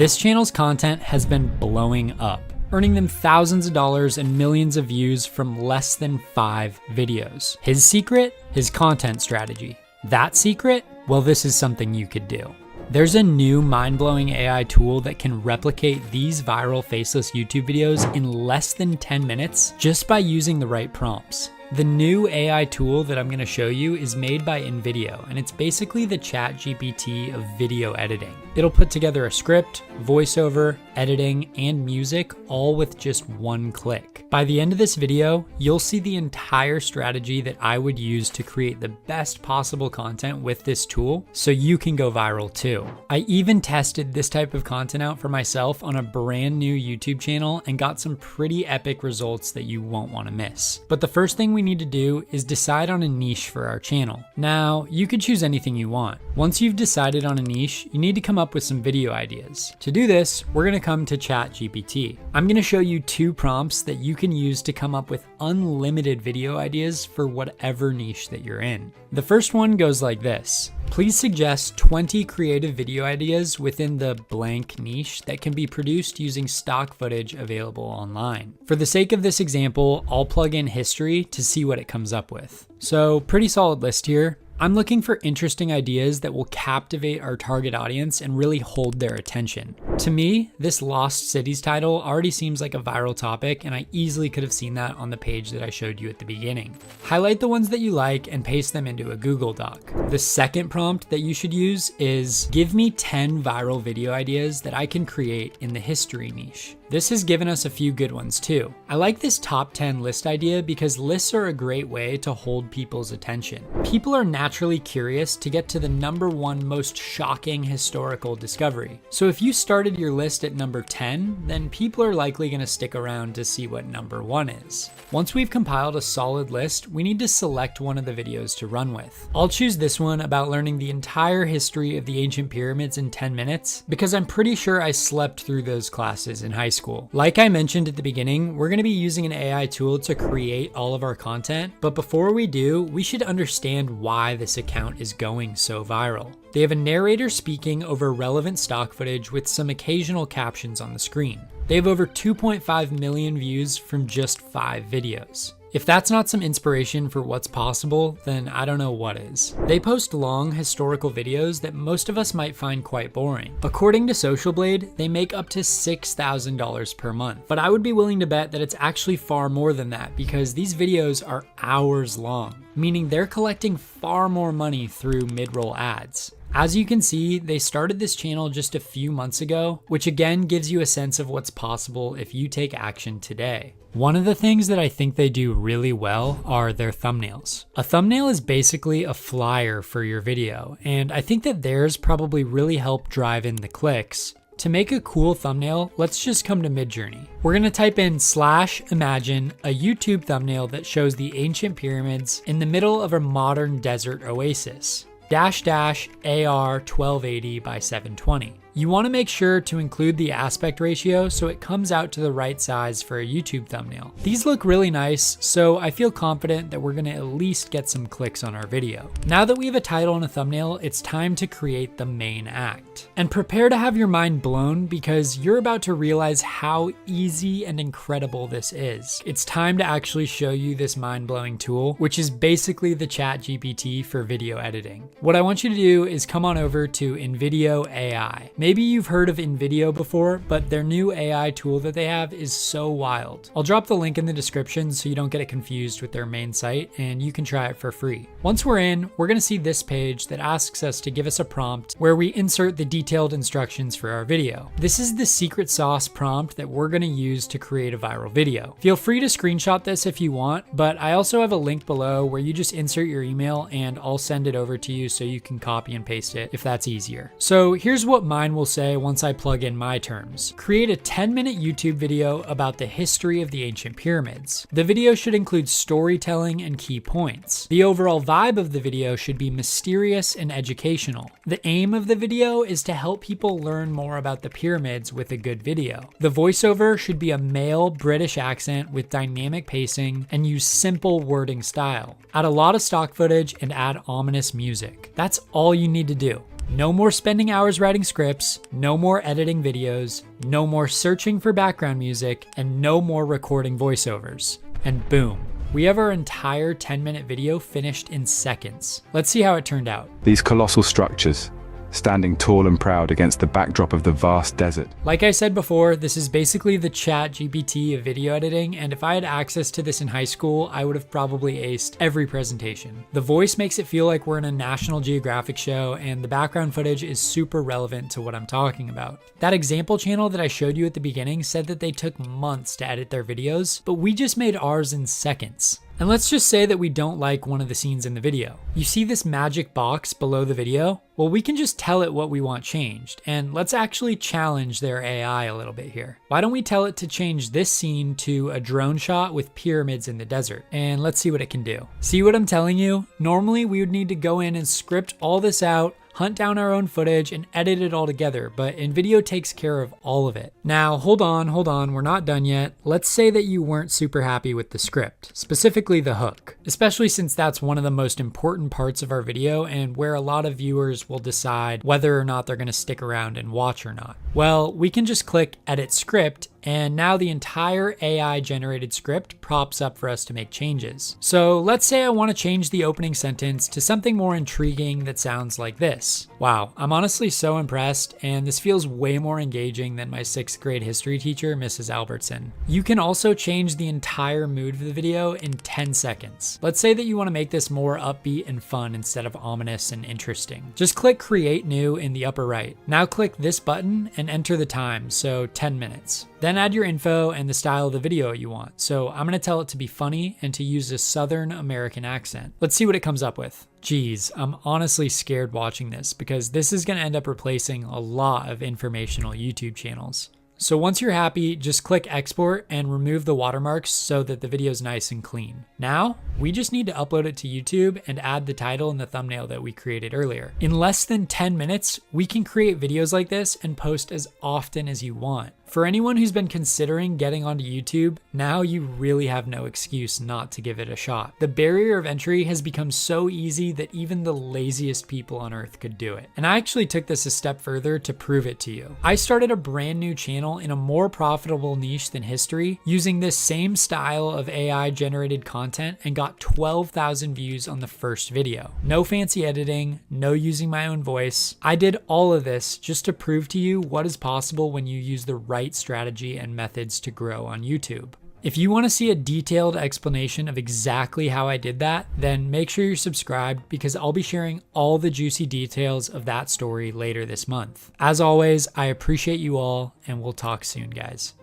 This channel's content has been blowing up, earning them thousands of dollars and millions of views from less than 5 videos. His secret? His content strategy. That secret? Well, this is something you could do. There's a new mind-blowing AI tool that can replicate these viral faceless YouTube videos in less than 10 minutes just by using the right prompts. The new AI tool that I'm going to show you is made by InVideo, and it's basically the ChatGPT of video editing. It'll put together a script, voiceover, editing, and music all with just one click. By the end of this video, you'll see the entire strategy that I would use to create the best possible content with this tool so you can go viral too. I even tested this type of content out for myself on a brand new YouTube channel and got some pretty epic results that you won't want to miss. But the first thing we need to do is decide on a niche for our channel. Now, you could choose anything you want. Once you've decided on a niche, you need to come up with some video ideas. To do this, we're going to come to ChatGPT. I'm going to show you 2 prompts that you can use to come up with unlimited video ideas for whatever niche that you're in. The first one goes like this. Please suggest 20 creative video ideas within the blank niche that can be produced using stock footage available online. For the sake of this example, I'll plug in history to see what it comes up with. So, pretty solid list here. I'm looking for interesting ideas that will captivate our target audience and really hold their attention. To me, this Lost Cities title already seems like a viral topic, and I easily could have seen that on the page that I showed you at the beginning. Highlight the ones that you like and paste them into a Google Doc. The second prompt that you should use is, give me 10 viral video ideas that I can create in the history niche. This has given us a few good ones too. I like this top 10 list idea because lists are a great way to hold people's attention. People are naturally curious to get to the #1 most shocking historical discovery. So if you started your list at number 10, then people are likely going to stick around to see what number 1 is. Once we've compiled a solid list, we need to select one of the videos to run with. I'll choose this one about learning the entire history of the ancient pyramids in 10 minutes because I'm pretty sure I slept through those classes in high school. Like I mentioned at the beginning, we're going to be using an AI tool to create all of our content, but before we do, we should understand why this account is going so viral. They have a narrator speaking over relevant stock footage with some occasional captions on the screen. They have over 2.5 million views from just 5 videos. If that's not some inspiration for what's possible, then I don't know what is. They post long historical videos that most of us might find quite boring. According to Social Blade, they make up to $6,000 per month. But I would be willing to bet that it's actually far more than that because these videos are hours long, meaning they're collecting far more money through mid-roll ads. As you can see, they started this channel just a few months ago, which again gives you a sense of what's possible if you take action today. One of the things that I think they do really well are their thumbnails. A thumbnail is basically a flyer for your video, and I think that theirs probably really help drive in the clicks. To make a cool thumbnail, let's just come to Midjourney. We're gonna type in /imagine a YouTube thumbnail that shows the ancient pyramids in the middle of a modern desert oasis. --AR 1280 by 720. You want to make sure to include the aspect ratio so it comes out to the right size for a YouTube thumbnail. These look really nice, so I feel confident that we're going to at least get some clicks on our video. Now that we have a title and a thumbnail, it's time to create the main act. And prepare to have your mind blown because you're about to realize how easy and incredible this is. It's time to actually show you this mind-blowing tool, which is basically the ChatGPT for video editing. What I want you to do is come on over to InVideo AI. Maybe you've heard of InVideo before, but their new AI tool that they have is so wild. I'll drop the link in the description so you don't get it confused with their main site, and you can try it for free. Once we're in, we're gonna see this page that asks us to give us a prompt where we insert the detailed instructions for our video. This is the secret sauce prompt that we're gonna use to create a viral video. Feel free to screenshot this if you want, but I also have a link below where you just insert your email and I'll send it over to you so you can copy and paste it if that's easier. So here's what mine will say once I plug in my terms. Create a 10-minute YouTube video about the history of the ancient pyramids. The video should include storytelling and key points. The overall vibe of the video should be mysterious and educational. The aim of the video is to help people learn more about the pyramids with a good video. The voiceover should be a male British accent with dynamic pacing and use simple wording style. Add a lot of stock footage and add ominous music. That's all you need to do. No more spending hours writing scripts, no more editing videos, no more searching for background music, and no more recording voiceovers. And boom, we have our entire 10-minute video finished in seconds. Let's see how it turned out. These colossal structures, standing tall and proud against the backdrop of the vast desert. Like I said before, this is basically the ChatGPT of video editing, and if I had access to this in high school, I would have probably aced every presentation. The voice makes it feel like we're in a National Geographic show, and the background footage is super relevant to what I'm talking about. That example channel that I showed you at the beginning said that they took months to edit their videos, but we just made ours in seconds. And let's just say that we don't like one of the scenes in the video. You see this magic box below the video? Well, we can just tell it what we want changed, and let's actually challenge their AI a little bit here. Why don't we tell it to change this scene to a drone shot with pyramids in the desert, and let's see what it can do. See what I'm telling you? Normally we would need to go in and script all this out, hunt down our own footage, and edit it all together, but InVideo takes care of all of it. Now, hold on, we're not done yet. Let's say that you weren't super happy with the script, specifically the hook, especially since that's one of the most important parts of our video and where a lot of viewers will decide whether or not they're gonna stick around and watch or not. Well, we can just click Edit Script, and now the entire AI generated script props up for us to make changes. So let's say I want to change the opening sentence to something more intriguing that sounds like this. Wow, I'm honestly so impressed, and this feels way more engaging than my 6th grade history teacher, Mrs. Albertson. You can also change the entire mood of the video in 10 seconds. Let's say that you want to make this more upbeat and fun instead of ominous and interesting. Just click Create New in the upper right. Now click this button and enter the time, so 10 minutes. Then add your info and the style of the video you want. So I'm gonna tell it to be funny and to use a Southern American accent. Let's see what it comes up with. Geez, I'm honestly scared watching this because this is gonna end up replacing a lot of informational YouTube channels. So once you're happy, just click export and remove the watermarks so that the video is nice and clean. Now, we just need to upload it to YouTube and add the title and the thumbnail that we created earlier. In less than 10 minutes, we can create videos like this and post as often as you want. For anyone who's been considering getting onto YouTube, now you really have no excuse not to give it a shot. The barrier of entry has become so easy that even the laziest people on earth could do it. And I actually took this a step further to prove it to you. I started a brand new channel in a more profitable niche than history using this same style of AI generated content and got 12,000 views on the first video. No fancy editing, no using my own voice. I did all of this just to prove to you what is possible when you use the right strategy and methods to grow on YouTube. If you want to see a detailed explanation of exactly how I did that, then make sure you're subscribed because I'll be sharing all the juicy details of that story later this month. As always, I appreciate you all, and we'll talk soon, guys.